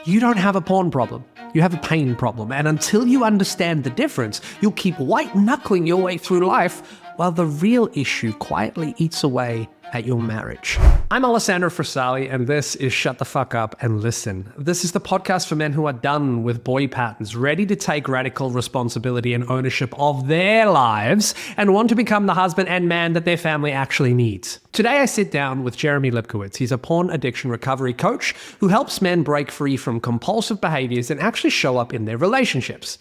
You don't have a porn problem. You have a pain problem. And until you understand the difference, you'll keep white-knuckling your way through life while the real issue quietly eats away at your marriage. I'm Alessandro Frasali, and this is Shut the Fuck Up and Listen. This is the podcast for men who are done with boy patterns, ready to take radical responsibility and ownership of their lives, and want to become the husband and man that their family actually needs. Today I sit down with Jeremy Lipkowitz. He's a porn addiction recovery coach who helps men break free from compulsive behaviors and actually show up in their relationships.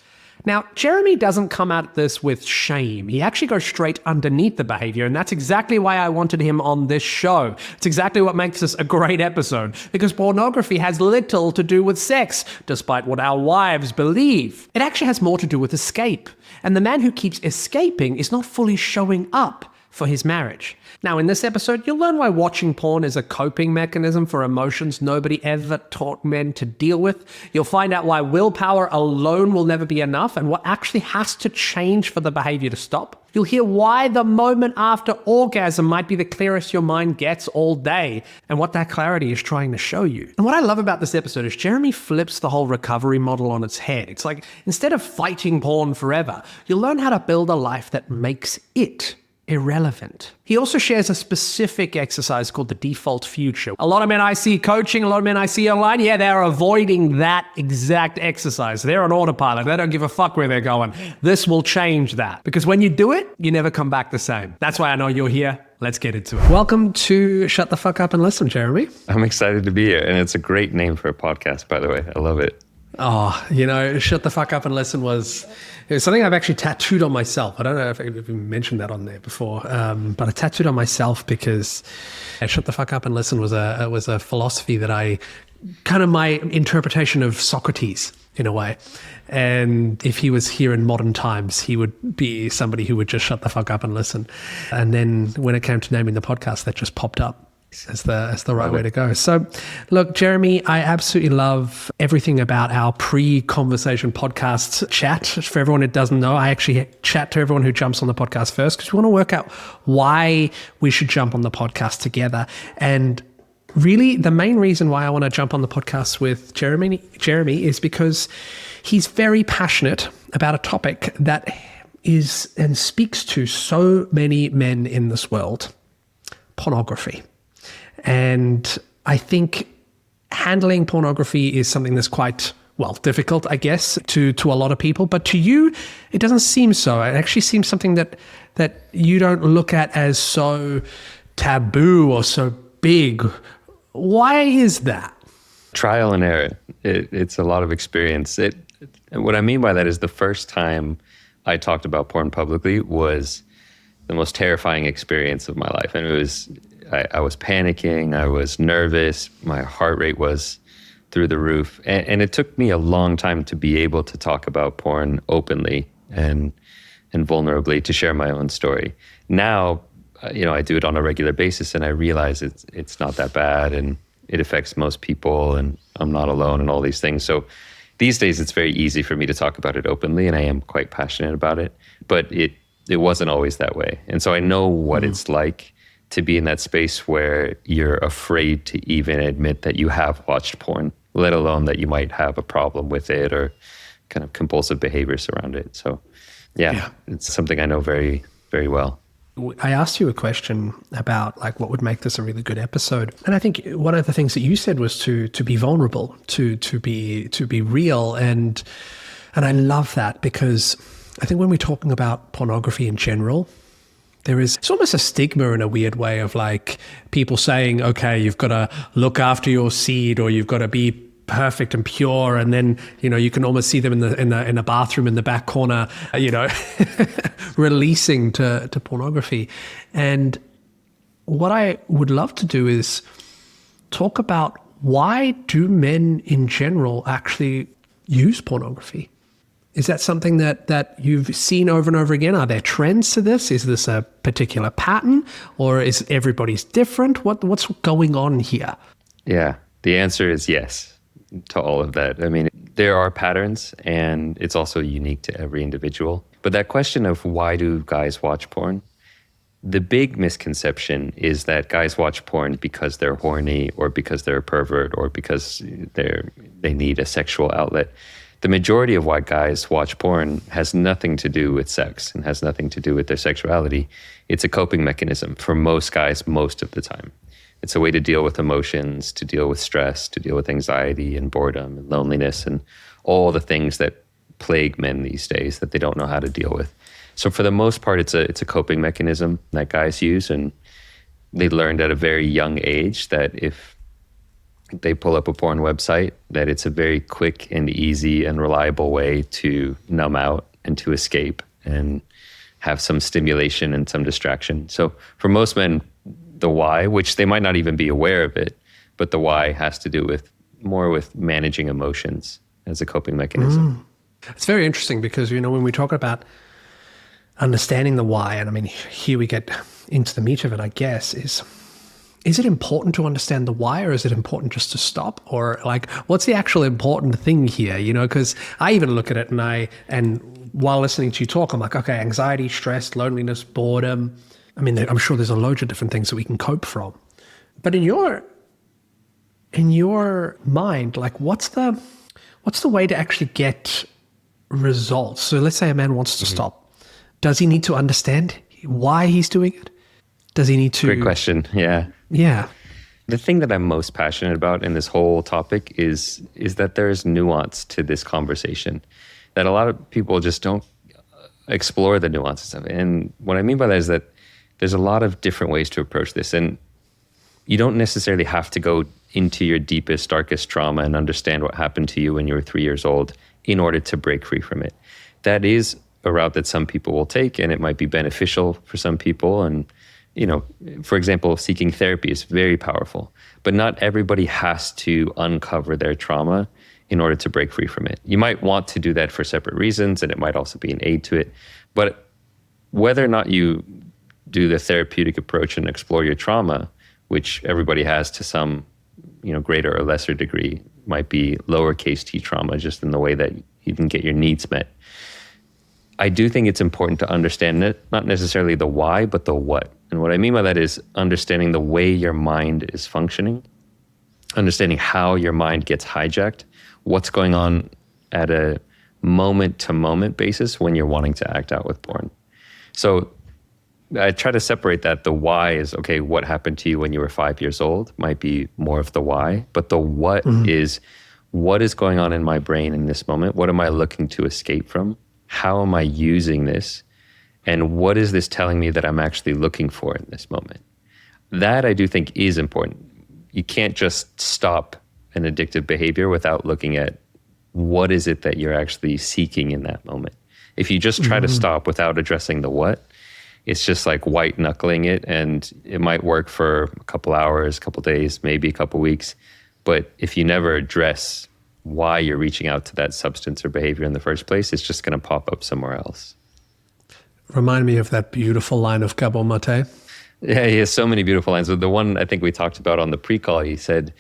Now, Jeremy doesn't come at this with shame. He actually goes straight underneath the behavior, and that's exactly why I wanted him on this show. It's exactly what makes this a great episode, because pornography has little to do with sex, despite what our wives believe. It actually has more to do with escape, and the man who keeps escaping is not fully showing up for his marriage. Now, in this episode, you'll learn why watching porn is a coping mechanism for emotions nobody ever taught men to deal with. You'll find out why willpower alone will never be enough and what actually has to change for the behavior to stop. You'll hear why the moment after orgasm might be the clearest your mind gets all day and what that clarity is trying to show you. And what I love about this episode is Jeremy flips the whole recovery model on its head. It's like, instead of fighting porn forever, you'll learn how to build a life that makes it irrelevant. He also shares a specific exercise called the default future. A lot of men I see coaching, a lot of men I see online, they're avoiding that exact exercise. They're on autopilot. They don't give a fuck where they're going. This will change that. Because when you do it, you never come back the same. That's why I know you're here. Let's get into it. Welcome to Shut the Fuck Up and Listen, Jeremy. I'm excited to be here. And it's a great name for a podcast, by the way. I love it. Oh, Shut the Fuck Up and Listen was something I've actually tattooed on myself. I don't know if I've mentioned that on there before, but I tattooed on myself because Shut the Fuck Up and Listen was a philosophy that my interpretation of Socrates in a way. And if he was here in modern times, he would be somebody who would just shut the fuck up and listen. And then when it came to naming the podcast, that just popped up as the right way to go. So look, Jeremy, I absolutely love everything about our pre-conversation podcast chat. For everyone who doesn't know, I actually chat to everyone who jumps on the podcast first because we want to work out why we should jump on the podcast together. And really the main reason why I want to jump on the podcast with Jeremy is because he's very passionate about a topic that is and speaks to so many men in this world: pornography. And I think handling pornography is something that's quite, difficult, I guess, to a lot of people. But to you, it doesn't seem so. It actually seems something that you don't look at as so taboo or so big. Why is that? Trial and error. It's a lot of experience. What I mean by that is the first time I talked about porn publicly was the most terrifying experience of my life. And it was... I was panicking, I was nervous, my heart rate was through the roof. And it took me a long time to be able to talk about porn openly and vulnerably, to share my own story. Now, I do it on a regular basis and I realize it's not that bad and it affects most people and I'm not alone and all these things. So these days it's very easy for me to talk about it openly and I am quite passionate about it, but it wasn't always that way. And so I know what it's like to be in that space where you're afraid to even admit that you have watched porn, let alone that you might have a problem with it or kind of compulsive behaviors around it. So yeah, it's something I know very, very well. I asked you a question about what would make this a really good episode. And I think one of the things that you said was to be vulnerable, to be real. And I love that because I think when we're talking about pornography in general, it's almost a stigma in a weird way of people saying, okay, you've got to look after your seed or you've got to be perfect and pure. And then, you can almost see them in the bathroom in the back corner, releasing to pornography. And what I would love to do is talk about why do men in general actually use pornography? Is that something that you've seen over and over again? Are there trends to this? Is this a particular pattern or is everybody's different? What's going on here? Yeah, the answer is yes to all of that. I mean, there are patterns and it's also unique to every individual. But that question of why do guys watch porn The big misconception is that guys watch porn because they're horny or because they're a pervert or because they need a sexual outlet. The majority of why guys watch porn has nothing to do with sex and has nothing to do with their sexuality. It's a coping mechanism for most guys most of the time. It's a way to deal with emotions, to deal with stress, to deal with anxiety and boredom and loneliness and all the things that plague men these days that they don't know how to deal with. So for the most part, it's a coping mechanism that guys use, and they learned at a very young age that if they pull up a porn website, that it's a very quick and easy and reliable way to numb out and to escape and have some stimulation and some distraction. So for most men, the why, which they might not even be aware of it, but the why has to do with more with managing emotions as a coping mechanism. It's very interesting because, when we talk about understanding the why, and I mean, here we get into the meat of it, I guess, is it important to understand the why, or is it important just to stop? Or like, what's the actual important thing here? Because I even look at it and while listening to you talk, I'm like, okay, anxiety, stress, loneliness, boredom. I mean, I'm sure there's a load of different things that we can cope from. But in your mind, like, what's the way to actually get results? So let's say a man wants to stop. Does he need to understand why he's doing it? Does he need to? Great question. Yeah. Yeah. The thing that I'm most passionate about in this whole topic is that there's nuance to this conversation, that a lot of people just don't explore the nuances of it. And what I mean by that is that there's a lot of different ways to approach this. And you don't necessarily have to go into your deepest, darkest trauma and understand what happened to you when you were 3 years old in order to break free from it. That is a route that some people will take, and it might be beneficial for some people. And, for example, seeking therapy is very powerful, but not everybody has to uncover their trauma in order to break free from it. You might want to do that for separate reasons, and it might also be an aid to it. But whether or not you do the therapeutic approach and explore your trauma, which everybody has to some, greater or lesser degree, might be lowercase t trauma, just in the way that you didn't get your needs met. I do think it's important to understand it, not necessarily the why, but the what. And what I mean by that is understanding the way your mind is functioning, understanding how your mind gets hijacked, what's going on at a moment-to-moment basis when you're wanting to act out with porn. So I try to separate that. The why is, okay, what happened to you when you were 5 years old might be more of the why, but the what is, what is going on in my brain in this moment? What am I looking to escape from? How am I using this? And what is this telling me that I'm actually looking for in this moment? That I do think is important. You can't just stop an addictive behavior without looking at what is it that you're actually seeking in that moment. If you just try to stop without addressing the what, it's just like white-knuckling it, and it might work for a couple hours, a couple days, maybe a couple weeks. But if you never address why you're reaching out to that substance or behavior in the first place, it's just going to pop up somewhere else. Remind me of that beautiful line of Gabor Mate. Yeah, he has so many beautiful lines. But the one I think we talked about on the pre-call, he said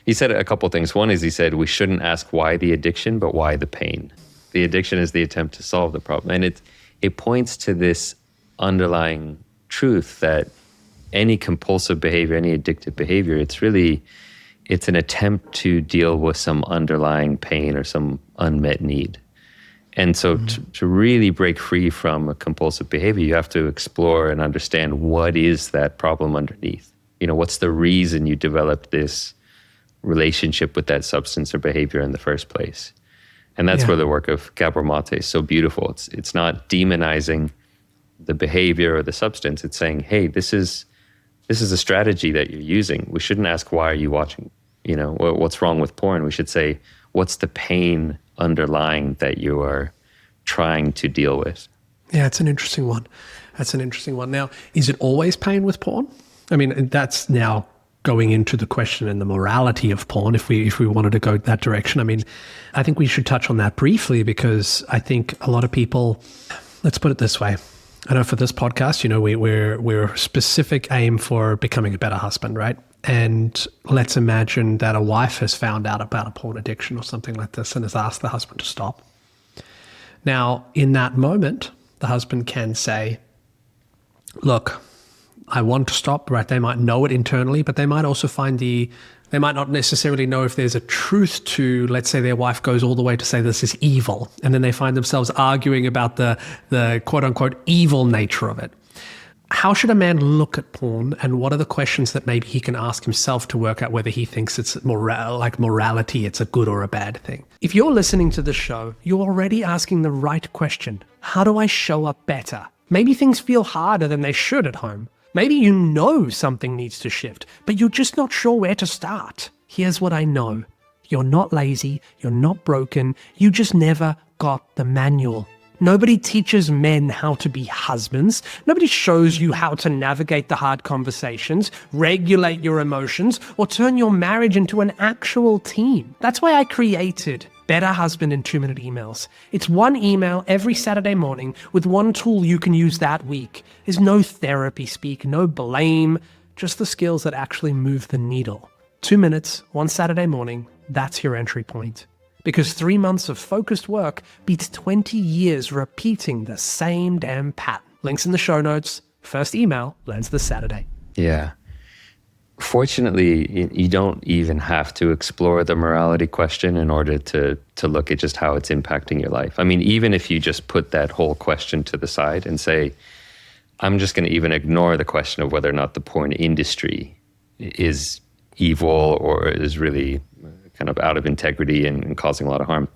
a couple things. One is he said, we shouldn't ask why the addiction, but why the pain. The addiction is the attempt to solve the problem. And it points to this underlying truth that any compulsive behavior, any addictive behavior, it's an attempt to deal with some underlying pain or some unmet need. And so to really break free from a compulsive behavior, you have to explore and understand what is that problem underneath. What's the reason you developed this relationship with that substance or behavior in the first place? And that's where the work of Gabor Mate is so beautiful. It's not demonizing the behavior or the substance. It's saying, hey, this is a strategy that you're using. We shouldn't ask, why are you watching? What's wrong with porn? We should say, what's the pain underlying that you are trying to deal with? Yeah, it's an interesting one. Now, is it always pain with porn? I mean, that's now going into the question and the morality of porn, if we wanted to go that direction. I mean, I think we should touch on that briefly, because I think a lot of people, let's put it this way. I know for this podcast, we're specific aim for becoming a better husband, right? And let's imagine that a wife has found out about a porn addiction or something like this and has asked the husband to stop. Now, in that moment, the husband can say, look, I want to stop, right? They might know it internally, but they might also they might not necessarily know if there's a truth to, let's say their wife goes all the way to say this is evil, and then they find themselves arguing about the quote unquote evil nature of it. How should a man look at porn, and what are the questions that maybe he can ask himself to work out whether he thinks it's like morality, it's a good or a bad thing? If you're listening to the show, you're already asking the right question. How do I show up better? Maybe things feel harder than they should at home. Maybe you know something needs to shift, but you're just not sure where to start. Here's what I know. You're not lazy, you're not broken, you just never got the manual. Nobody teaches men how to be husbands. Nobody shows you how to navigate the hard conversations, regulate your emotions, or turn your marriage into an actual team. That's why I created Better Husband in 2-Minute Emails. It's one email every Saturday morning with one tool you can use that week. There's no therapy speak, no blame, just the skills that actually move the needle. 2 minutes, one Saturday morning, that's your entry point. Because 3 months of focused work beats 20 years repeating the same damn pattern. Links in the show notes. First email lands this Saturday. Yeah. Fortunately, you don't even have to explore the morality question in order to look at just how it's impacting your life. I mean, even if you just put that whole question to the side and say, I'm just going to even ignore the question of whether or not the porn industry is evil or is really kind of out of integrity and causing a lot of harm.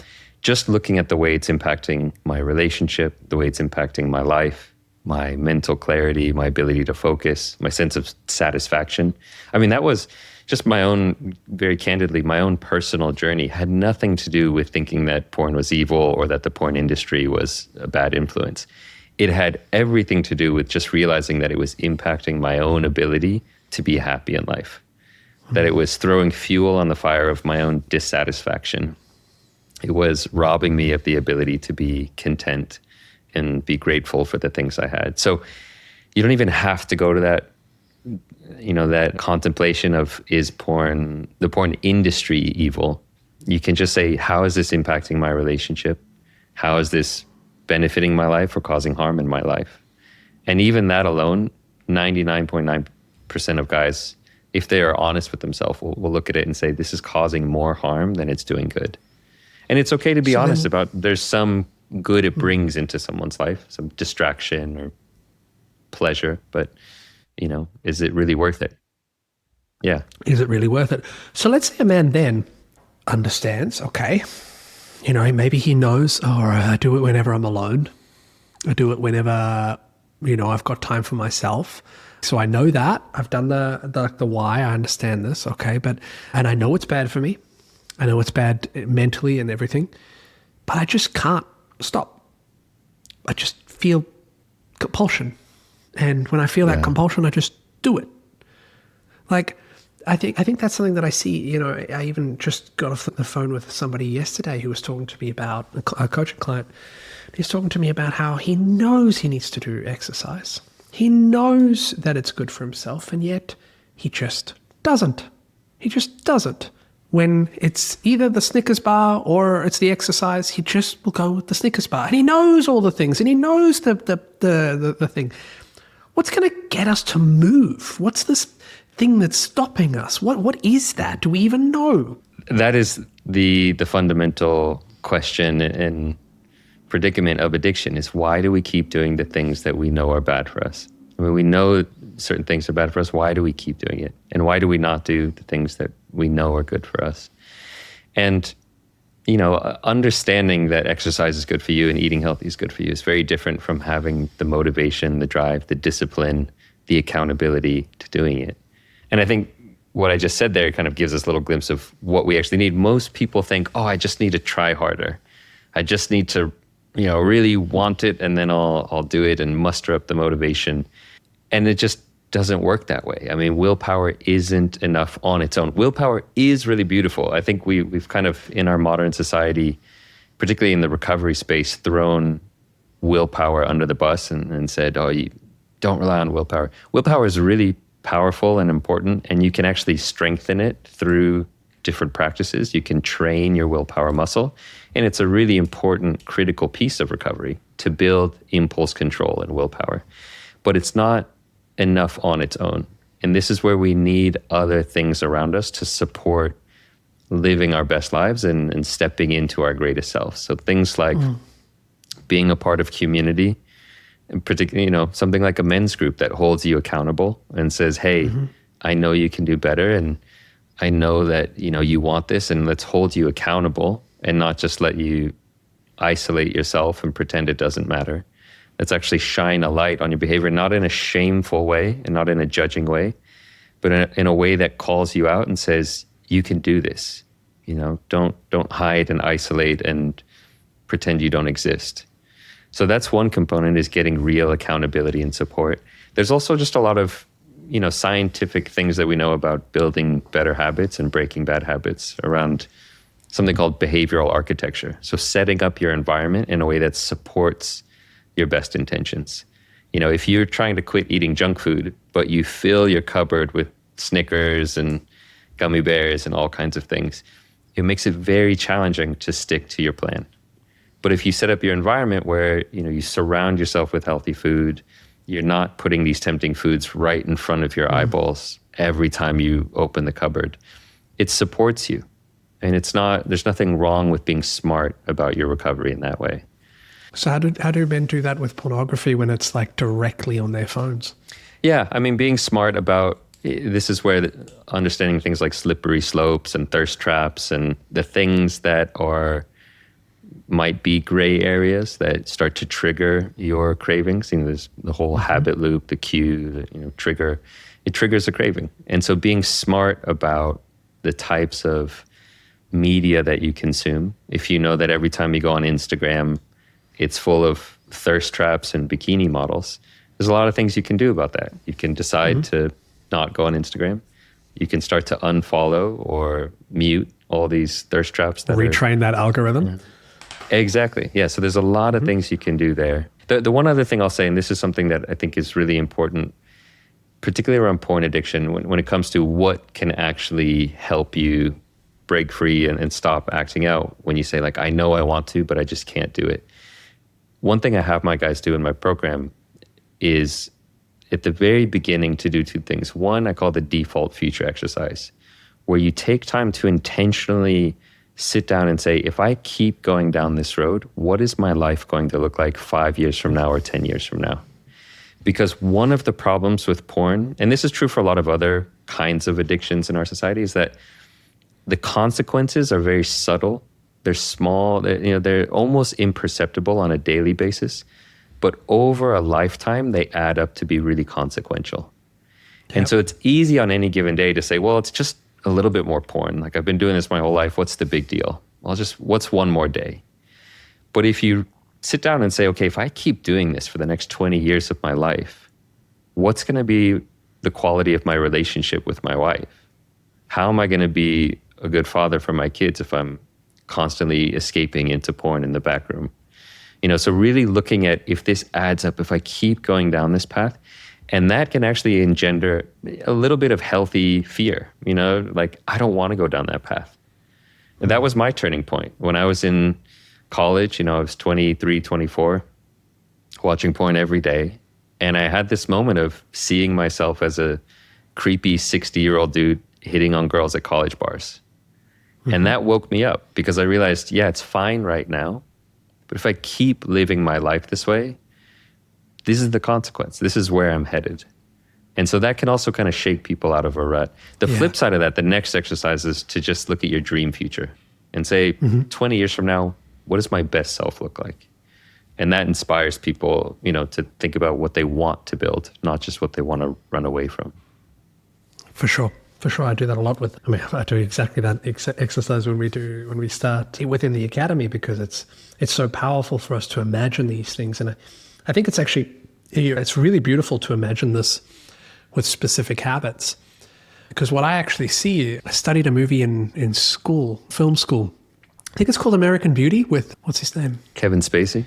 Just looking at the way it's impacting my relationship, the way it's impacting my life, my mental clarity, my ability to focus, my sense of satisfaction. I mean, that was just my own, very candidly, my own personal journey had nothing to do with thinking that porn was evil or that the porn industry was a bad influence. It had everything to do with just realizing that it was impacting my own ability to be happy in life, that it was throwing fuel on the fire of my own dissatisfaction. It was robbing me of the ability to be content and be grateful for the things I had. So you don't even have to go to that, that contemplation of is the porn industry evil? You can just say, how is this impacting my relationship? How is this benefiting my life or causing harm in my life? And even that alone, 99.9% of guys, if they are honest with themselves, will look at it and say, this is causing more harm than it's doing good. And it's okay to be honest about there's some good it brings into someone's life, some distraction or pleasure, but is it really worth it? Yeah. Is it really worth it? So let's say a man then understands, okay, maybe he knows, I do it whenever I'm alone. I do it whenever, I've got time for myself. So I know that. I've done the why. I understand this, okay, and I know it's bad for me. I know it's bad mentally and everything, but I just can't stop. I just feel compulsion. And when I feel that compulsion, I just do it. Like, I think that's something that I see, I even just got off the phone with somebody yesterday who was talking to me about, a coaching client. He's talking to me about how he knows he needs to do exercise. He knows that it's good for himself, and yet he just doesn't. He just doesn't. When it's either the Snickers bar or it's the exercise, he just will go with the Snickers bar. And he knows all the things, and he knows the thing. What's going to get us to move? What's this thing that's stopping us? What is that? Do we even know? That is the fundamental question and predicament of addiction, is why do we keep doing the things that we know are bad for us? I mean, we know certain things are bad for us. Why do we keep doing it? And why do we not do the things that we know are good for us? And, understanding that exercise is good for you and eating healthy is good for you is very different from having the motivation, the drive, the discipline, the accountability to doing it. And I think what I just said there kind of gives us a little glimpse of what we actually need. Most people think, I just need to try harder. I just need to, really want it, and then I'll do it and muster up the motivation. And it just doesn't work that way. I mean, willpower isn't enough on its own. Willpower is really beautiful. I think we've kind of, in our modern society, particularly in the recovery space, thrown willpower under the bus and said, you don't rely on willpower. Willpower is really powerful and important, and you can actually strengthen it through different practices. You can train your willpower muscle, and it's a really important, critical piece of recovery to build impulse control and willpower. But it's not enough on its own. And this is where we need other things around us to support living our best lives and stepping into our greatest selves. So things like being a part of community, and particularly, something like a men's group that holds you accountable and says, hey, I know you can do better, and I know that, you want this, and let's hold you accountable and not just let you isolate yourself and pretend it doesn't matter. Let's actually shine a light on your behavior, not in a shameful way and not in a judging way, but in a way that calls you out and says, you can do this. Don't hide and isolate and pretend you don't exist. So that's one component, is getting real accountability and support. There's also just a lot of, scientific things that we know about building better habits and breaking bad habits around something called behavioral architecture. So setting up your environment in a way that supports your best intentions. If you're trying to quit eating junk food, but you fill your cupboard with Snickers and gummy bears and all kinds of things, it makes it very challenging to stick to your plan. But if you set up your environment where, you surround yourself with healthy food, you're not putting these tempting foods right in front of your eyeballs every time you open the cupboard, it supports you. And there's nothing wrong with being smart about your recovery in that way. So how do men do that with pornography when it's like directly on their phones? Yeah, being smart about, this is where understanding things like slippery slopes and thirst traps and the things that might be gray areas that start to trigger your cravings. There's the whole habit loop, the cue, trigger. It triggers a craving. And so being smart about the types of media that you consume. If you know that every time you go on Instagram, it's full of thirst traps and bikini models, there's a lot of things you can do about that. You can decide to not go on Instagram. You can start to unfollow or mute all these thirst traps. Retrain that algorithm. Exactly. Yeah. So there's a lot of things you can do there. The one other thing I'll say, and this is something that I think is really important, particularly around porn addiction, when it comes to what can actually help you break free and stop acting out when you say, like, I know I want to, but I just can't do it. One thing I have my guys do in my program is at the very beginning to do two things. One, I call the default future exercise, where you take time to intentionally sit down and say, if I keep going down this road, what is my life going to look like 5 years from now or 10 years from now? Because one of the problems with porn, and this is true for a lot of other kinds of addictions in our society, is that the consequences are very subtle. They're small, they're almost imperceptible on a daily basis, but over a lifetime, they add up to be really consequential. Yep. And so it's easy on any given day to say, well, it's just a little bit more porn. Like, I've been doing this my whole life. What's the big deal? What's one more day? But if you sit down and say, okay, if I keep doing this for the next 20 years of my life, what's going to be the quality of my relationship with my wife? How am I going to be a good father for my kids if I'm constantly escaping into porn in the back room? So really looking at, if this adds up, if I keep going down this path, and that can actually engender a little bit of healthy fear, like, I don't want to go down that path. And that was my turning point. When I was in college, I was 23, 24, watching porn every day. And I had this moment of seeing myself as a creepy 60-year-old dude hitting on girls at college bars. And that woke me up, because I realized, yeah, it's fine right now, but if I keep living my life this way, this is the consequence. This is where I'm headed. And so that can also kind of shake people out of a rut. The flip side of that, the next exercise, is to just look at your dream future and say, 20 years from now, what does my best self look like? And that inspires people, to think about what they want to build, not just what they want to run away from. For sure. I do that a lot I do exactly that exercise when we start within the academy, because it's so powerful for us to imagine these things. And I think it's actually, it's really beautiful to imagine this with specific habits. Because what I actually see, I studied a movie in school, film school. I think it's called American Beauty with, what's his name? Kevin Spacey.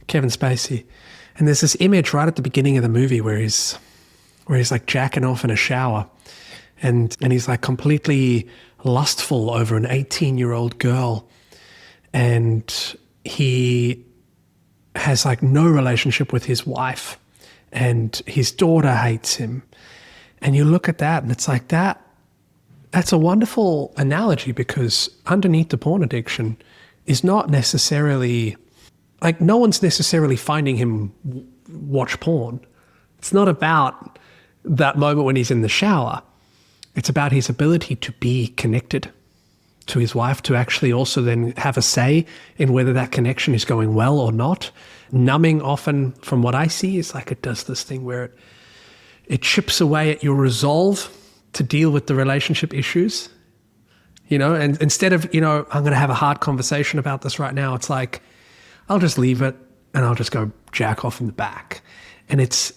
And there's this image right at the beginning of the movie where he's like jacking off in a shower. And he's like completely lustful over an 18-year-old girl. And he has like no relationship with his wife. and his daughter hates him. And you look at that and it's like that's a wonderful analogy, because underneath the porn addiction is not necessarily, like, no one's necessarily finding him watch porn. It's not about that moment when he's in the shower. It's about his ability to be connected to his wife, to actually also then have a say in whether that connection is going well or not. Numbing often, from what I see, is like it does this thing where it chips away at your resolve to deal with the relationship issues, and instead of, I'm going to have a hard conversation about this right now, it's like, I'll just leave it and I'll just go jack off in the back. And it's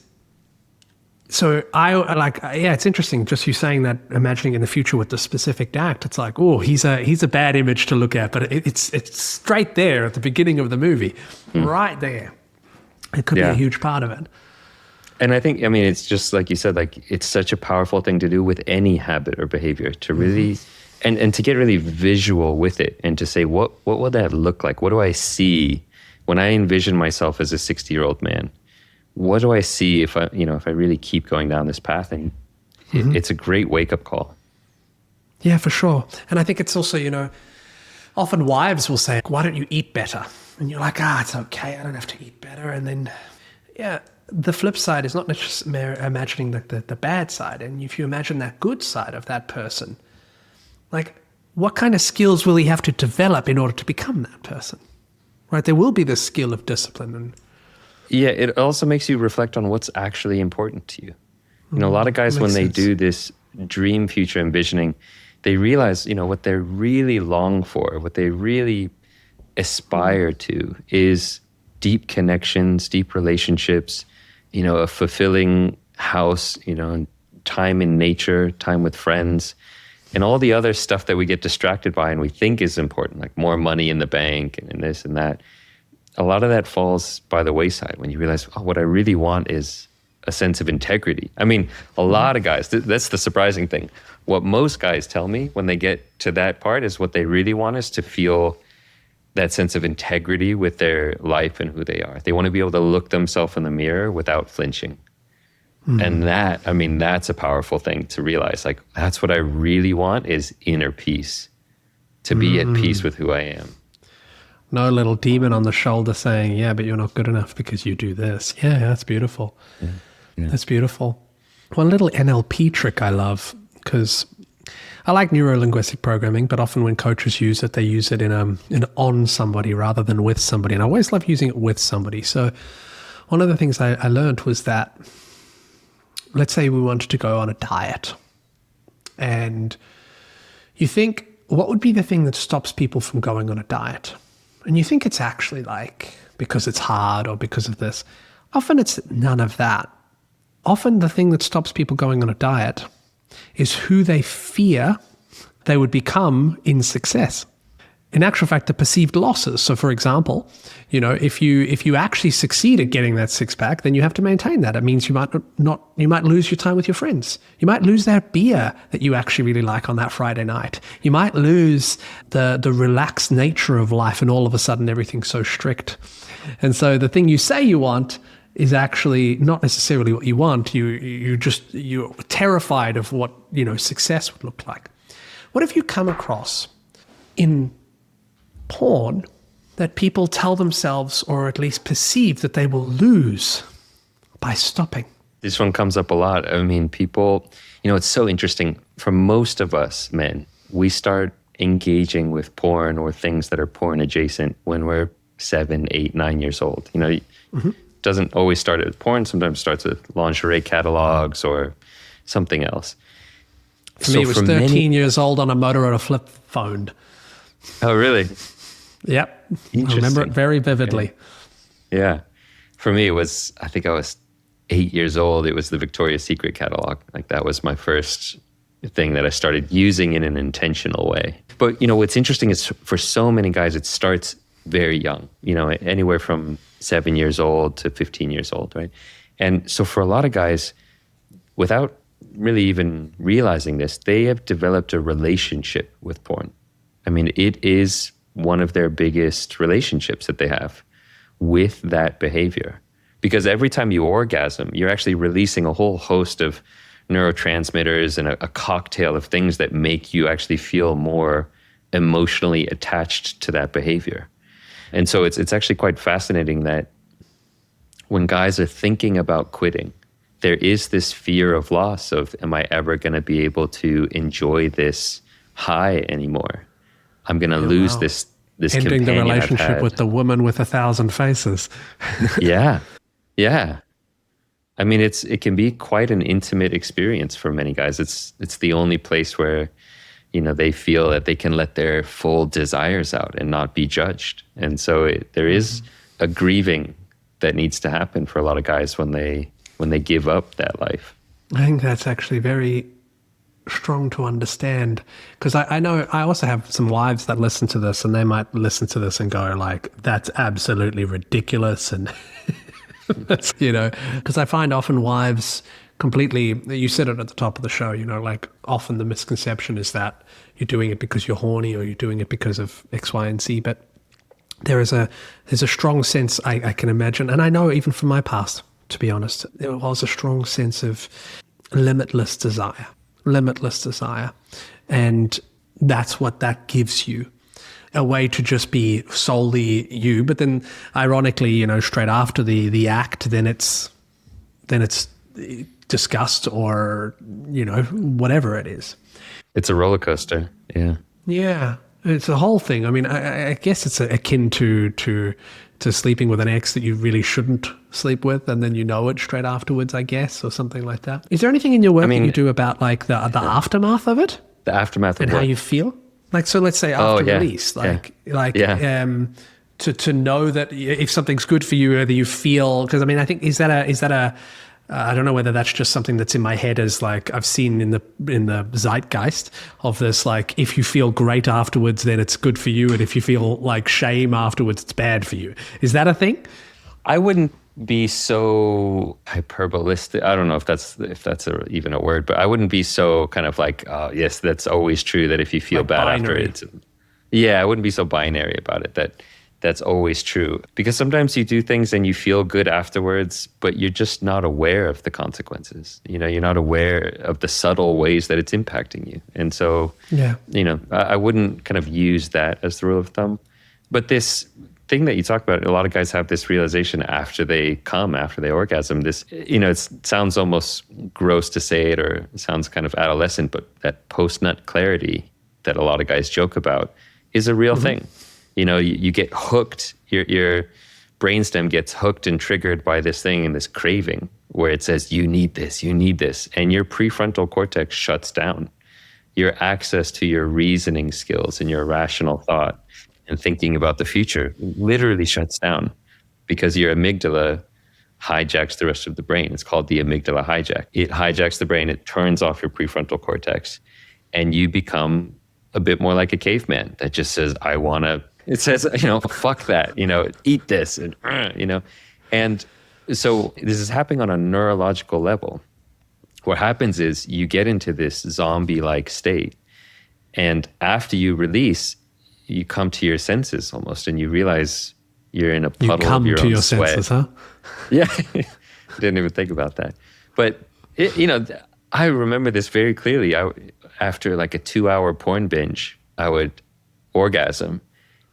interesting just you saying that, imagining in the future with the specific act. It's like, oh, he's a bad image to look at, but it's straight there at the beginning of the movie, right there. It could be a huge part of it. And I think, it's just like you said, like, it's such a powerful thing to do with any habit or behavior, to really, and to get really visual with it, and to say, what will that look like? What do I see when I envision myself as a 60-year-old man? What do I see if I really keep going down this path? And it's a great wake-up call. Yeah, for sure. And I think it's also, often wives will say, why don't you eat better? And you're like, it's okay, I don't have to eat better. And then, the flip side is not just imagining the bad side. And if you imagine that good side of that person, like, what kind of skills will he have to develop in order to become that person? Right? There will be this skill of discipline. Yeah, it also makes you reflect on what's actually important to you. A lot of guys, when they do this dream future envisioning, they realize, what they really long for, what they really aspire to is deep connections, deep relationships, a fulfilling house, time in nature, time with friends, and all the other stuff that we get distracted by and we think is important, like more money in the bank and this and that. A lot of that falls by the wayside when you realize, what I really want is a sense of integrity. A lot of guys, that's the surprising thing. What most guys tell me when they get to that part is what they really want is to feel that sense of integrity with their life and who they are. They want to be able to look themselves in the mirror without flinching. And that's a powerful thing to realize. Like, that's what I really want, is inner peace, to be at peace with who I am. No little demon on the shoulder saying, yeah, but you're not good enough because you do this. Yeah, that's beautiful. Yeah. That's beautiful. One little NLP trick I love, because I like neuro-linguistic programming, but often when coaches use it, they use it in on somebody rather than with somebody. And I always love using it with somebody. So one of the things I learned was that, let's say we wanted to go on a diet, and you think, what would be the thing that stops people from going on a diet? And you think it's actually like because it's hard or because of this. Often it's none of that. Often the thing that stops people going on a diet is who they fear they would become in success. In actual fact, the perceived losses. So for example, if you actually succeed at getting that six pack, then you have to maintain that. It means you might lose your time with your friends. You might lose that beer that you actually really like on that Friday night. You might lose the relaxed nature of life, and all of a sudden everything's so strict. And so the thing you say you want is actually not necessarily what you want. You're terrified of what, success would look like. What if you come across in porn that people tell themselves, or at least perceive, that they will lose by stopping? This one comes up a lot. People, it's so interesting. For most of us men, we start engaging with porn or things that are porn adjacent when we're 7, 8, 9 years old. Doesn't always start with porn. Sometimes starts with lingerie catalogs or something else. For me, it was 13 years old on a Motorola flip phone. Oh, really? Yep. I remember it very vividly. Yeah. For me, it was, I think I was 8 years old. It was the Victoria's Secret catalog. Like, that was my first thing that I started using in an intentional way. But, what's interesting is for so many guys, it starts very young, anywhere from 7 years old to 15 years old, right? And so for a lot of guys, without really even realizing this, they have developed a relationship with porn. It is one of their biggest relationships that they have with that behavior. Because every time you orgasm, you're actually releasing a whole host of neurotransmitters and a cocktail of things that make you actually feel more emotionally attached to that behavior. And so it's actually quite fascinating that when guys are thinking about quitting, there is this fear of loss of, am I ever going to be able to enjoy this high anymore? I'm going to lose this ending the companion relationship with the woman with 1,000 faces. Yeah. I mean, it can be quite an intimate experience for many guys. It's the only place where, they feel that they can let their full desires out and not be judged. And so there is a grieving that needs to happen for a lot of guys when they give up that life. I think that's actually very strong to understand, because I know I also have some wives that listen to this, and they might listen to this and go like, that's absolutely ridiculous. And that's, because I find often wives completely, you said it at the top of the show, like often the misconception is that you're doing it because you're horny or you're doing it because of X, Y, and Z. But there's a strong sense, I can imagine, and I know even from my past, to be honest, there was a strong sense of limitless desire. And that's what that gives you, a way to just be solely you. But then ironically, straight after the act, then it's disgust or, whatever it is. It's a roller coaster. Yeah. Yeah. It's a whole thing. I mean, I guess it's akin to sleeping with an ex that you really shouldn't sleep with, and then it straight afterwards, I guess, or something like that. Is there anything in your work that you do about like the aftermath of it? The aftermath of and what? How you feel? Like, so let's say after release, to know that if something's good for you, whether you feel, because I mean, I think is that a I don't know whether that's just something that's in my head, as like I've seen in the zeitgeist of this, like if you feel great afterwards, then it's good for you, and if you feel like shame afterwards, it's bad for you. Is that a thing? I wouldn't be so hyperbolistic. I don't know if that's even a word, but I wouldn't be so kind of like, yes, that's always true, that if you feel like bad binary. After it. Yeah, I wouldn't be so binary about it, that's always true. Because sometimes you do things and you feel good afterwards, but you're just not aware of the consequences. You're not aware of the subtle ways that it's impacting you. And so, I wouldn't kind of use that as the rule of thumb. But this thing that you talk about, a lot of guys have this realization after they orgasm. This, it sounds almost gross to say it, or it sounds kind of adolescent, but that post-nut clarity that a lot of guys joke about is a real thing. You get hooked, your brainstem gets hooked and triggered by this thing and this craving where it says, you need this, and your prefrontal cortex shuts down. Your access to your reasoning skills and your rational thought and thinking about the future literally shuts down, because your amygdala hijacks the rest of the brain. It's called the amygdala hijack. It hijacks the brain, it turns off your prefrontal cortex, and you become a bit more like a caveman that just says, it says, fuck that, eat this, and, And so this is happening on a neurological level. What happens is you get into this zombie-like state, and after you release, you come to your senses almost, and you realize you're in a puddle of your own sweat. You come to your senses, huh? Yeah, I didn't even think about that. But, I remember this very clearly. After like a 2-hour porn binge, I would orgasm,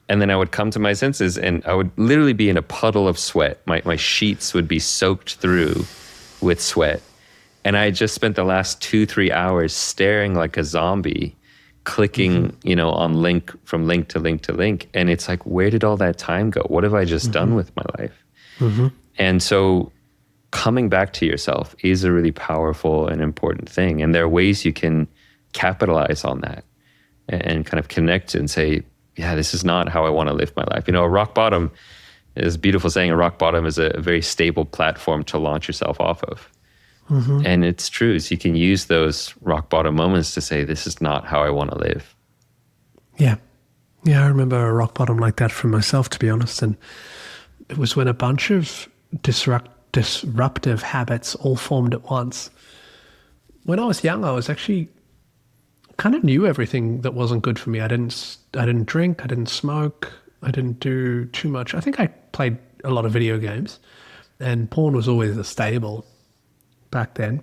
and then I would come to my senses, and I would literally be in a puddle of sweat. My sheets would be soaked through with sweat. And I just spent the last 2-3 hours staring like a zombie, clicking, on from link to link to link. And it's like, where did all that time go? What have I just done with my life? And so coming back to yourself is a really powerful and important thing. And there are ways you can capitalize on that and kind of connect and say, yeah, this is not how I want to live my life. A rock bottom is a beautiful saying. A rock bottom is a very stable platform to launch yourself off of. And it's true. So you can use those rock bottom moments to say, this is not how I want to live. Yeah. Yeah, I remember a rock bottom like that for myself, to be honest. And it was when a bunch of disruptive habits all formed at once. When I was young, I was actually kind of knew everything that wasn't good for me. I didn't drink, I didn't smoke, I didn't do too much. I think I played a lot of video games, And porn was always a staple back then.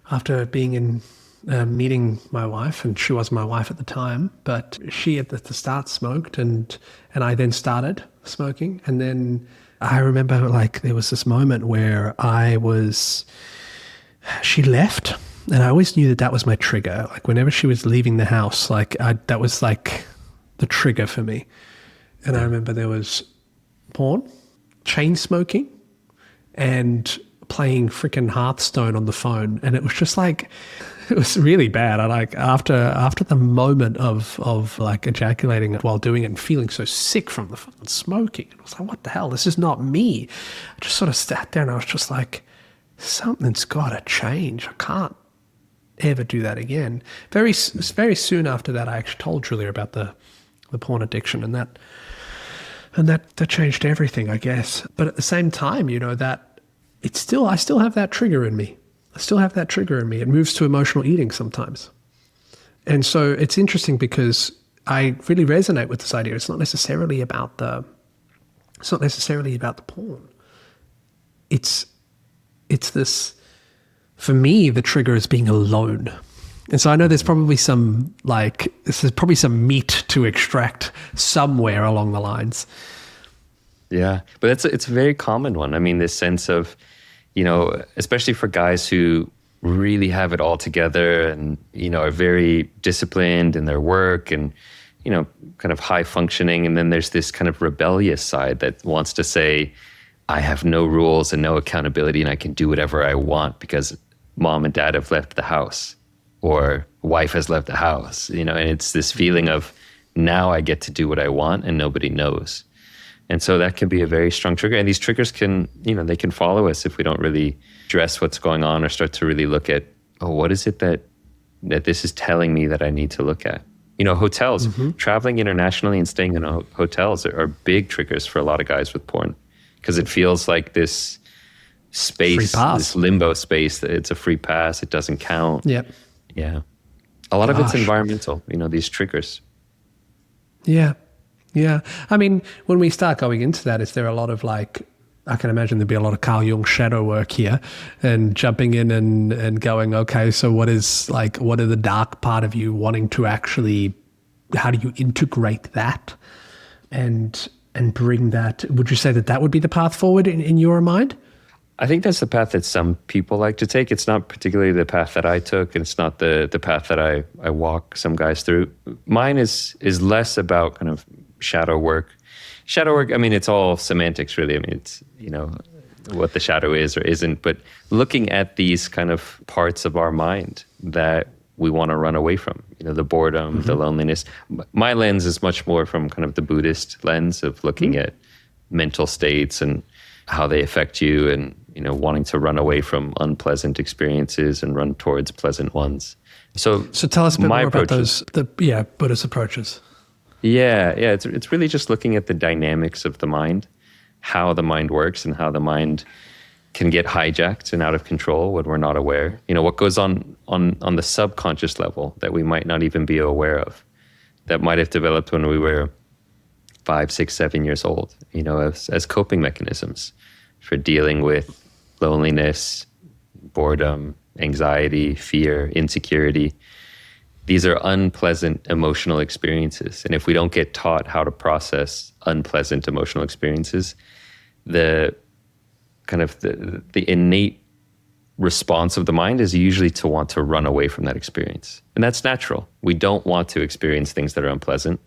After being in meeting my wife, and she was my wife at the time, but she at the start smoked, and I then started smoking. And then I remember like there was this moment where she left, and I always knew that was my trigger. Like whenever she was leaving the house, that was like the trigger for me. And I remember there was porn, chain smoking, and playing freaking Hearthstone on the phone. And it was just like, it was really bad. I like after the moment of like ejaculating while doing it and feeling so sick from the fucking smoking, I was like, what the hell? This is not me. I just sort of sat there and I was just like, something's got to change. I can't ever do that again. Very soon after that, I actually told Julia about the porn addiction, and that changed everything, I guess. But at the same time, you know, that I still have that trigger in me. It moves to emotional eating sometimes. And so it's interesting because I really resonate with this idea. It's not necessarily about the porn. It's this, for me, the trigger is being alone. And so I know there's probably some meat to extract somewhere along the lines. Yeah, but it's a very common one. I mean, this sense of, you know, especially for guys who really have it all together and, you know, are very disciplined in their work and, you know, kind of high functioning. And then there's this kind of rebellious side that wants to say, I have no rules and no accountability and I can do whatever I want because mom and dad have left the house or wife has left the house, you know, and it's this feeling of now I get to do what I want and nobody knows. And so that can be a very strong trigger. And these triggers can, you know, they can follow us if we don't really address what's going on or start to really look at, oh, what is it that this is telling me that I need to look at? You know, hotels, traveling internationally and staying in hotels are big triggers for a lot of guys with porn because it feels like this space, this limbo space, that it's a free pass, it doesn't count. Yep. Yeah. A lot of it's environmental, you know, these triggers. Yeah. Yeah. I mean, when we start going into that, is there a lot of like, I can imagine there'd be a lot of Carl Jung shadow work here and jumping in and going, okay, so what are the dark part of you wanting to actually, how do you integrate that and bring that? Would you say that would be the path forward in your mind? I think that's the path that some people like to take. It's not particularly the path that I took, and it's not the path that I walk some guys through. Mine is less about kind of shadow work. Shadow work, I mean, it's all semantics, really. I mean, it's, you know, what the shadow is or isn't, but looking at these kind of parts of our mind that we want to run away from, you know, the boredom, the loneliness. My lens is much more from kind of the Buddhist lens of looking at mental states and how they affect you and, you know, wanting to run away from unpleasant experiences and run towards pleasant ones. So tell us a bit more about those, Buddhist approaches. Yeah. It's really just looking at the dynamics of the mind, how the mind works and how the mind can get hijacked and out of control when we're not aware. You know, what goes on the subconscious level that we might not even be aware of, that might have developed when we were 5, 6, 7 years old, you know, as coping mechanisms for dealing with loneliness, boredom, anxiety, fear, insecurity. These are unpleasant emotional experiences. And if we don't get taught how to process unpleasant emotional experiences, the innate response of the mind is usually to want to run away from that experience. And that's natural. We don't want to experience things that are unpleasant.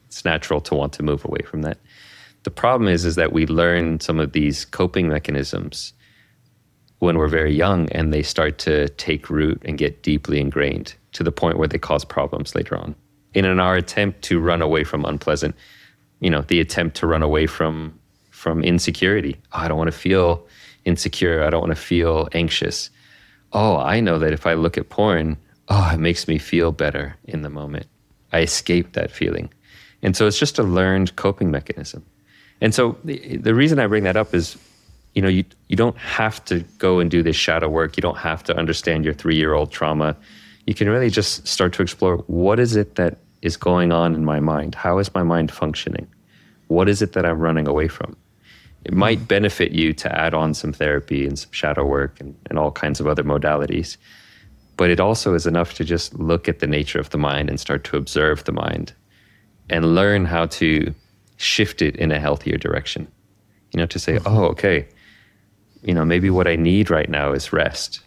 It's natural to want to move away from that. The problem is that we learn some of these coping mechanisms when we're very young, and they start to take root and get deeply ingrained to the point where they cause problems later on. In our attempt to run away from unpleasant, you know, the attempt to run away from insecurity. Oh, I don't want to feel insecure. I don't want to feel anxious. Oh, I know that if I look at porn, it makes me feel better in the moment. I escape that feeling. And so it's just a learned coping mechanism. And so the reason I bring that up is, you know, you don't have to go and do this shadow work. You don't have to understand your 3-year-old trauma. You can really just start to explore, what is it that is going on in my mind? How is my mind functioning? What is it that I'm running away from? It might benefit you to add on some therapy and some shadow work and all kinds of other modalities. But it also is enough to just look at the nature of the mind and start to observe the mind and learn how to shift it in a healthier direction. To say, oh, okay, maybe what I need right now is rest,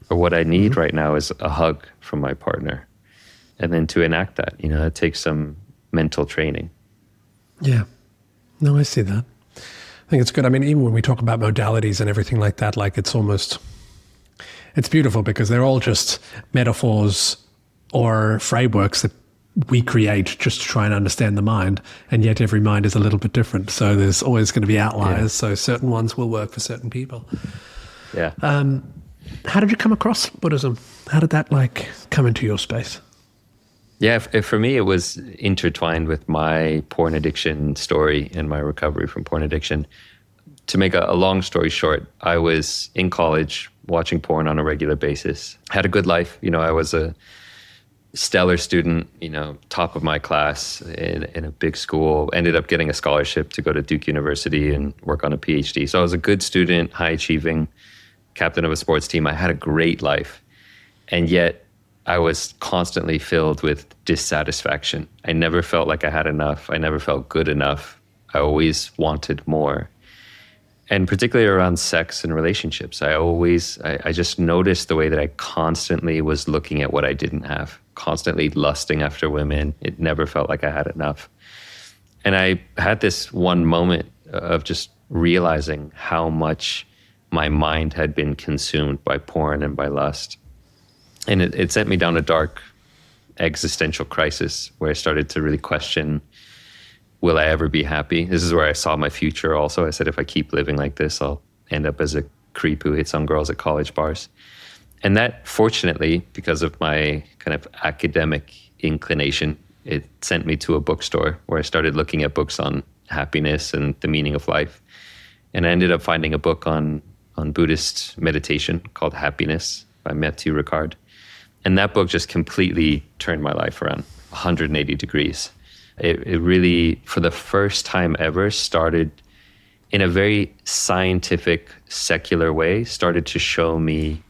or what I need right now is a hug from my partner. And then to enact that, it takes some mental training. Yeah. No, I see that. I think it's good. I mean, even when we talk about modalities and everything like that, like it's beautiful because they're all just metaphors or frameworks that we create just to try and understand the mind. And yet every mind is a little bit different. So there's always going to be outliers. Yeah. So certain ones will work for certain people. Yeah. How did you come across Buddhism? How did that come into your space? Yeah, for me, it was intertwined with my porn addiction story and my recovery from porn addiction. To make a long story short, I was in college watching porn on a regular basis. Had a good life. I was a stellar student, top of my class in a big school. Ended up getting a scholarship to go to Duke University and work on a PhD. So I was a good student, high achieving, captain of a sports team. I had a great life. And yet I was constantly filled with dissatisfaction. I never felt like I had enough. I never felt good enough. I always wanted more. And particularly around sex and relationships, I just noticed the way that I constantly was looking at what I didn't have, constantly lusting after women. It never felt like I had enough. And I had this one moment of just realizing how much my mind had been consumed by porn and by lust. And it sent me down a dark existential crisis where I started to really question, will I ever be happy? This is where I saw my future also. I said, if I keep living like this, I'll end up as a creep who hits on girls at college bars. And that, fortunately, because of my kind of academic inclination, it sent me to a bookstore where I started looking at books on happiness and the meaning of life. And I ended up finding a book on Buddhist meditation called Happiness by Matthew Ricard. And that book just completely turned my life around 180 degrees. It really, for the first time ever, started in a very scientific, secular way, started to show me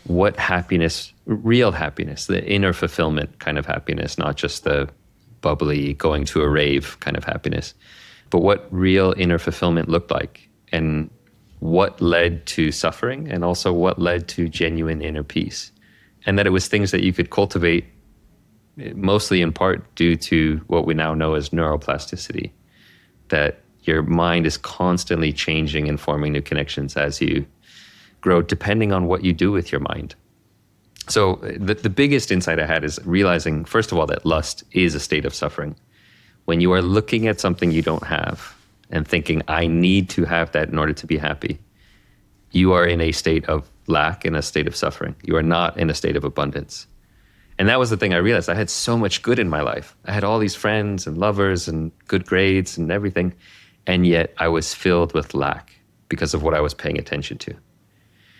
what happiness, real happiness, the inner fulfillment kind of happiness, not just the bubbly going to a rave kind of happiness, but what real inner fulfillment looked like and what led to suffering and also what led to genuine inner peace. And that it was things that you could cultivate mostly in part due to what we now know as neuroplasticity, that your mind is constantly changing and forming new connections as you grow, depending on what you do with your mind. So the biggest insight I had is realizing, first of all, that lust is a state of suffering. When you are looking at something you don't have and thinking, I need to have that in order to be happy, you are in a state of lack, in a state of suffering. You are not in a state of abundance. And that was the thing I realized. I had so much good in my life. I had all these friends and lovers and good grades and everything. And yet I was filled with lack because of what I was paying attention to.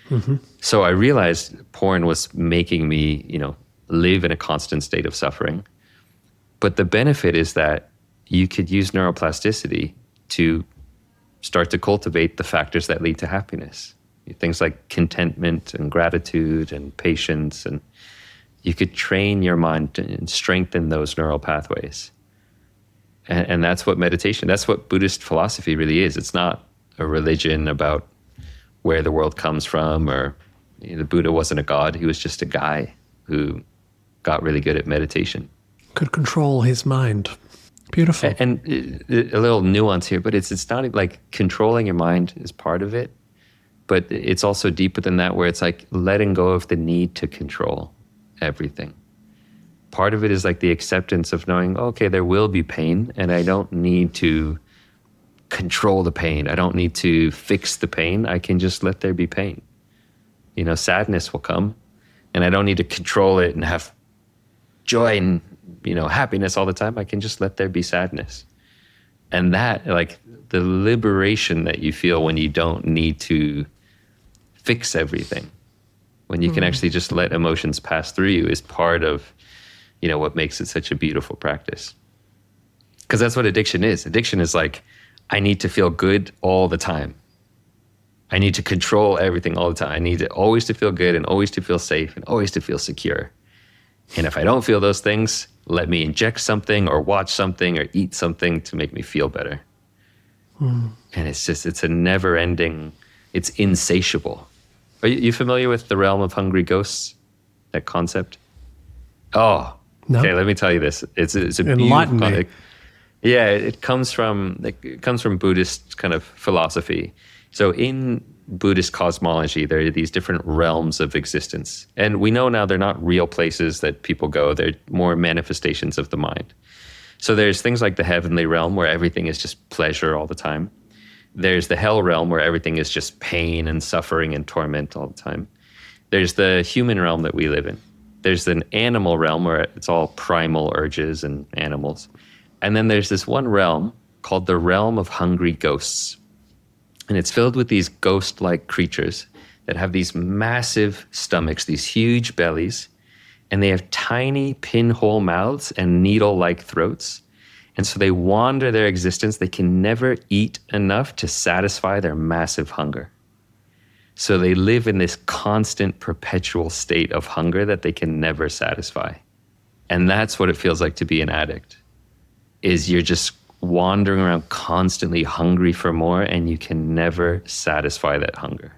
Mm-hmm. So I realized porn was making me, live in a constant state of suffering. But the benefit is that you could use neuroplasticity to start to cultivate the factors that lead to happiness. Things like contentment and gratitude and patience, and you could train your mind and strengthen those neural pathways. And that's what meditation, that's what Buddhist philosophy really is. It's not a religion about where the world comes from, or the Buddha wasn't a god. He was just a guy who got really good at meditation. Could control his mind. Beautiful. And a little nuance here, but it's not like controlling your mind is part of it, but it's also deeper than that, where it's like letting go of the need to control everything. Part of it is like the acceptance of knowing, okay, there will be pain, and I don't need to control the pain. I don't need to fix the pain. I can just let there be pain. Sadness will come, and I don't need to control it and have joy and, happiness all the time. I can just let there be sadness. And that, like, the liberation that you feel when you don't need to fix everything, when you can actually just let emotions pass through you, is part of, what makes it such a beautiful practice. Because that's what addiction is. Addiction is like, I need to feel good all the time. I need to control everything all the time. I need to always to feel good and always to feel safe and always to feel secure. And if I don't feel those things, let me inject something or watch something or eat something to make me feel better. And it's a never ending, it's insatiable. Are you familiar with the realm of hungry ghosts? That concept? Oh, no. Okay, let me tell you this. It's a Enlighten me. Yeah, it comes from Buddhist kind of philosophy. So in Buddhist cosmology, there are these different realms of existence. And we know now they're not real places that people go. They're more manifestations of the mind. So there's things like the heavenly realm where everything is just pleasure all the time. There's the hell realm where everything is just pain and suffering and torment all the time. There's the human realm that we live in. There's an animal realm where it's all primal urges and animals. And then there's this one realm called the realm of hungry ghosts. And it's filled with these ghost-like creatures that have these massive stomachs, these huge bellies, and they have tiny pinhole mouths and needle-like throats. And so they wander their existence. They can never eat enough to satisfy their massive hunger. So they live in this constant, perpetual state of hunger that they can never satisfy. And that's what it feels like to be an addict, is you're just wandering around constantly hungry for more and you can never satisfy that hunger.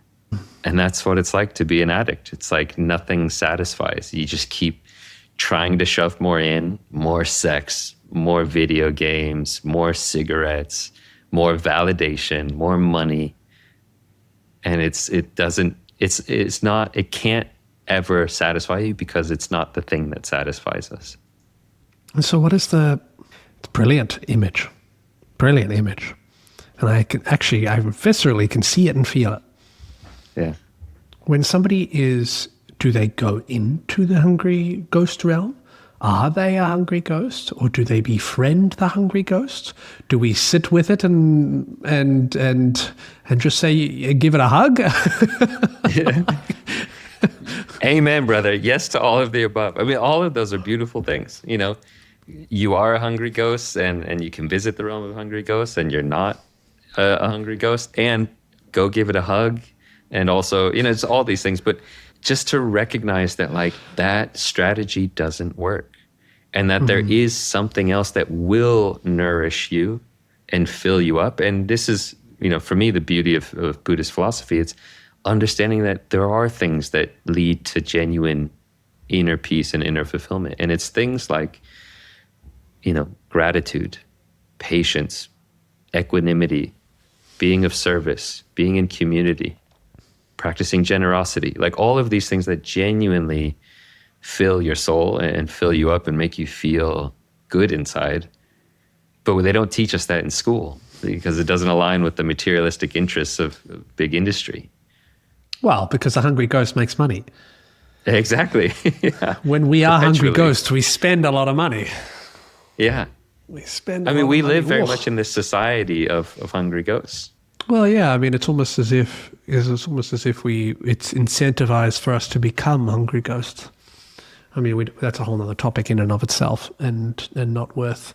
And that's what it's like to be an addict. It's like nothing satisfies. You just keep trying to shove more in, more sex, more video games, more cigarettes, more validation, more money. And it can't ever satisfy you because it's not the thing that satisfies us. And so what is the brilliant image? Brilliant image. And I viscerally can see it and feel it. Yeah. When somebody do they go into the hungry ghost realm? Are they a hungry ghost, or do they befriend the hungry ghost? Do we sit with it and just say, give it a hug? Yeah. Amen, brother. Yes to all of the above. I mean, all of those are beautiful things. You know, you are a hungry ghost, and you can visit the realm of hungry ghosts, and you're not a hungry ghost, and go give it a hug. And also, you know, it's all these things, but just to recognize that, like, that strategy doesn't work, and that there is something else that will nourish you and fill you up. And this is, you know, for me, the beauty of Buddhist philosophy. It's understanding that there are things that lead to genuine inner peace and inner fulfillment. And it's things like, you know, gratitude, patience, equanimity, being of service, being in community, practicing generosity, like all of these things that genuinely fill your soul and fill you up and make you feel good inside. But they don't teach us that in school because it doesn't align with the materialistic interests of big industry. Well, because the hungry ghost makes money. Exactly. Yeah. When we are hungry ghosts, we spend a lot of money. Yeah. We spend we live very much in this society of hungry ghosts. Well, yeah, I mean, it's almost as if it's incentivized for us to become hungry ghosts. I mean, that's a whole other topic in and of itself, and not worth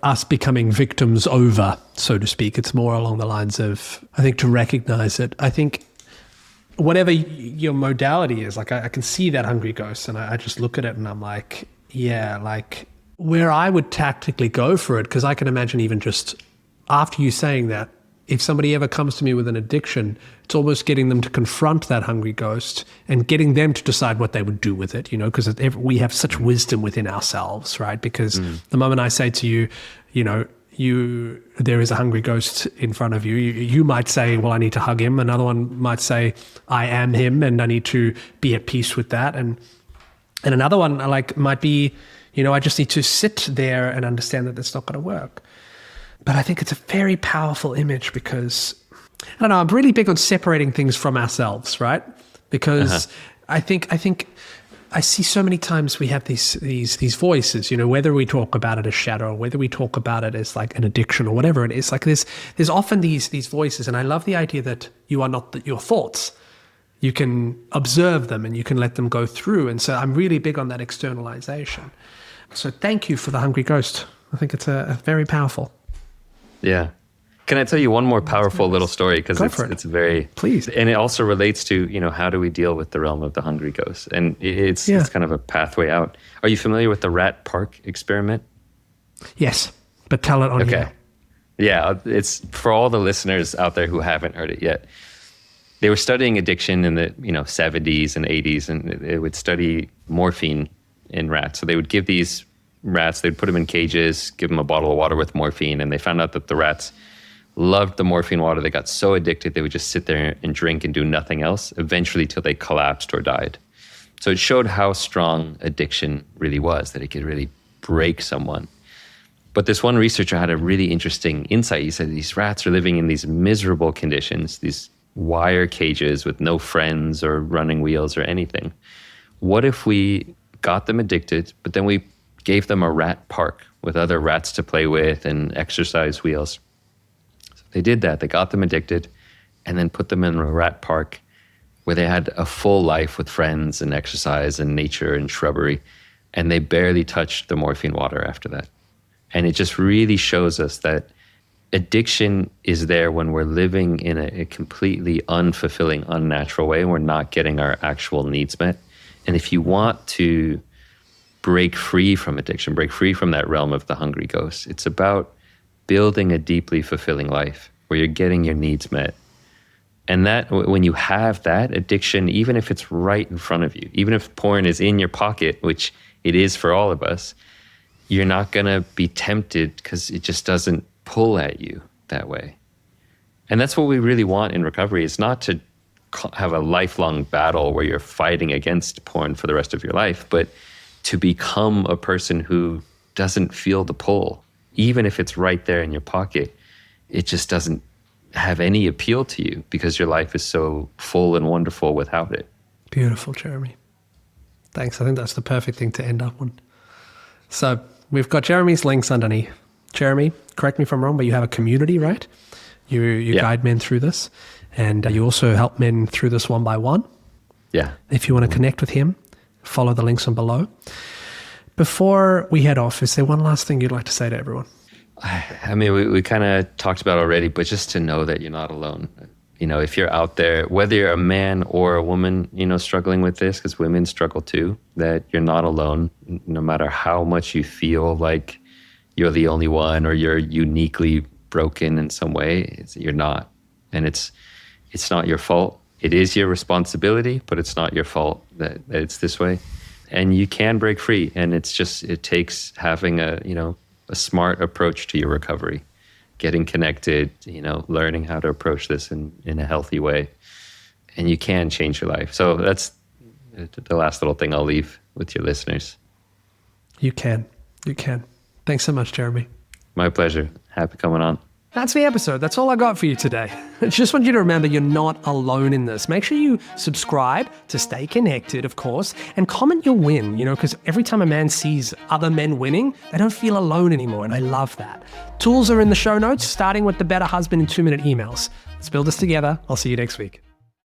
us becoming victims over, so to speak. It's more along the lines of, I think, to recognize it. I think whatever your modality is, like I can see that hungry ghost, and I just look at it and I'm like, yeah, like where I would tactically go for it, because I can imagine even just after you saying that, if somebody ever comes to me with an addiction, it's almost getting them to confront that hungry ghost and getting them to decide what they would do with it, you know, because we have such wisdom within ourselves, right? Because the moment I say to you, you know, there is a hungry ghost in front of you, you might say, well, I need to hug him. Another one might say, I am him and I need to be at peace with that. And another one like might be, you know, I just need to sit there and understand that that's not going to work. But I think it's a very powerful image because, I don't know, I'm really big on separating things from ourselves, right? Because I think I see so many times we have these voices, you know, whether we talk about it as shadow or whether we talk about it as like an addiction or whatever it is, like there's often these voices. And I love the idea that you are not your thoughts. You can observe them and you can let them go through. And so I'm really big on that externalization. So thank you for the hungry ghost. I think it's a very powerful. Yeah. Can I tell you one more powerful little story? Because it's very... Please. And it also relates to, how do we deal with the realm of the hungry ghost? And it's kind of a pathway out. Are you familiar with the rat park experiment? Yes, but tell it on here. Yeah, it's for all the listeners out there who haven't heard it yet. They were studying addiction in the 70s and 80s, and they would study morphine in rats. So they would give these rats, they'd put them in cages, give them a bottle of water with morphine, and they found out that the rats loved the morphine water. They got so addicted they would just sit there and drink and do nothing else, eventually till they collapsed or died. So it showed how strong addiction really was, that it could really break someone. But this one researcher had a really interesting insight. He said these rats are living in these miserable conditions, these wire cages with no friends or running wheels or anything. What if we got them addicted, but then we gave them a rat park with other rats to play with and exercise wheels? So they did that. They got them addicted and then put them in a rat park where they had a full life with friends and exercise and nature and shrubbery. And they barely touched the morphine water after that. And it just really shows us that addiction is there when we're living in a completely unfulfilling, unnatural way, and we're not getting our actual needs met. And if you want to break free from addiction, break free from that realm of the hungry ghost, it's about building a deeply fulfilling life where you're getting your needs met. And that, when you have that addiction, even if it's right in front of you, even if porn is in your pocket, which it is for all of us, you're not going to be tempted because it just doesn't pull at you that way. And that's what we really want in recovery. It's not to have a lifelong battle where you're fighting against porn for the rest of your life, but to become a person who doesn't feel the pull. Even if it's right there in your pocket, it just doesn't have any appeal to you because your life is so full and wonderful without it. Beautiful, Jeremy. Thanks. I think that's the perfect thing to end up on. So we've got Jeremy's links underneath. Jeremy, correct me if I'm wrong, but you have a community, right? You guide men through this, and you also help men through this one by one. Yeah. If you want to connect with him, follow the links on below. Before we head off, is there one last thing you'd like to say to everyone? I mean, we kind of talked about it already, but just to know that you're not alone. If you're out there, whether you're a man or a woman, struggling with this, because women struggle too, that you're not alone, no matter how much you feel like you're the only one or you're uniquely broken in some way. You're not. And it's not your fault. It is your responsibility, but it's not your fault that it's this way. And you can break free. And it takes having a smart approach to your recovery, getting connected, learning how to approach this in a healthy way. And you can change your life. So that's the last little thing I'll leave with your listeners. You can. Thanks so much, Jeremy. My pleasure. Happy coming on. That's the episode. That's all I got for you today. I just want you to remember you're not alone in this. Make sure you subscribe to stay connected, of course, and comment your win, because every time a man sees other men winning, they don't feel alone anymore, and I love that. Tools are in the show notes, starting with the Better Husband in 2-minute emails. Let's build this together. I'll see you next week.